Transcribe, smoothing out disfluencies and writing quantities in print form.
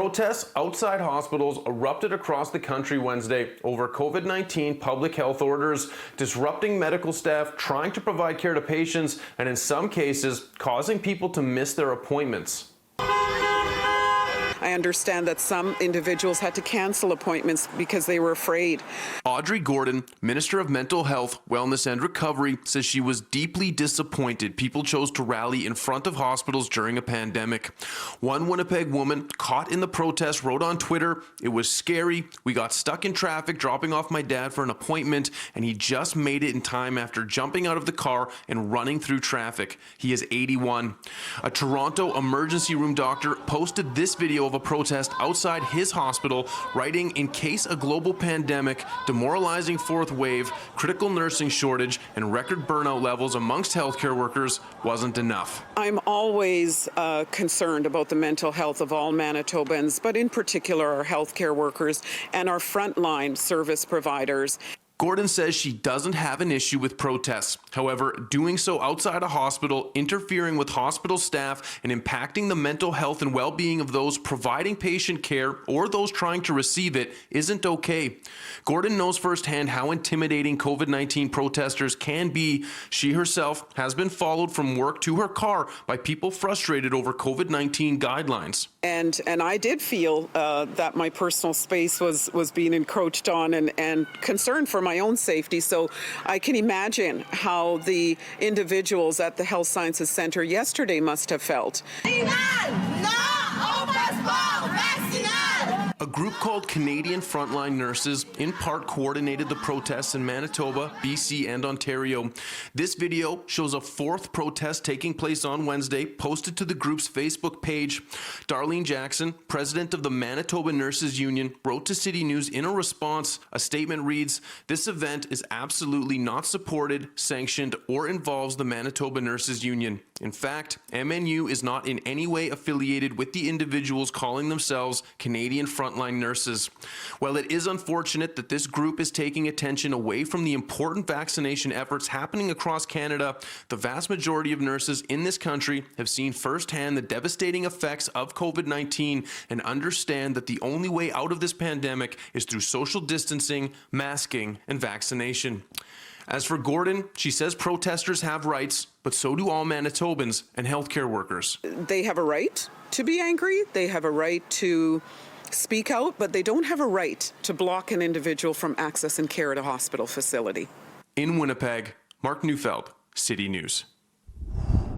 Protests outside hospitals erupted across the country Wednesday over COVID-19 public health orders, disrupting medical staff trying to provide care to patients, and in some cases, causing people to miss their appointments. I understand that some individuals had to cancel appointments because they were afraid. Audrey Gordon, Minister of Mental Health, Wellness and Recovery, says she was deeply disappointed people chose to rally in front of hospitals during a pandemic. One Winnipeg woman caught in the protest wrote on Twitter, "It was scary. We got stuck in traffic dropping off my dad for an appointment, and he just made it in time after jumping out of the car and running through traffic." He is 81. A Toronto emergency room doctor posted this video of a protest outside his hospital, writing, "In case a global pandemic, demoralizing fourth wave, critical nursing shortage, and record burnout levels amongst healthcare workers wasn't enough." I'm always concerned about the mental health of all Manitobans, but in particular our healthcare workers and our frontline service providers. Gordon says she doesn't have an issue with protests. However, doing so outside a hospital, interfering with hospital staff, and impacting the mental health and well-being of those providing patient care or those trying to receive it isn't okay. Gordon knows firsthand how intimidating COVID-19 protesters can be. She herself has been followed from work to her car by people frustrated over COVID-19 guidelines. And I did feel that my personal space was being encroached on and concerned for my own safety. So I can imagine how the individuals at the Health Sciences Centre yesterday must have felt. A group called Canadian Frontline Nurses in part coordinated the protests in Manitoba, BC, and Ontario. This video shows a fourth protest taking place on Wednesday, posted to the group's Facebook page. Darlene Jackson, president of the Manitoba Nurses Union, wrote to CityNews in a response. A statement reads, "This event is absolutely not supported, sanctioned, or involves the Manitoba Nurses Union. In fact, MNU is not in any way affiliated with the individuals calling themselves Canadian Frontline Nurses. While it is unfortunate that this group is taking attention away from the important vaccination efforts happening across Canada, the vast majority of nurses in this country have seen firsthand the devastating effects of COVID-19 and understand that the only way out of this pandemic is through social distancing, masking, and vaccination." As for Gordon, she says protesters have rights, but so do all Manitobans and healthcare workers. They have a right to be angry. They have a right to speak out, but they don't have a right to block an individual from accessing care at a hospital facility. In Winnipeg, Mark Neufeld, City News.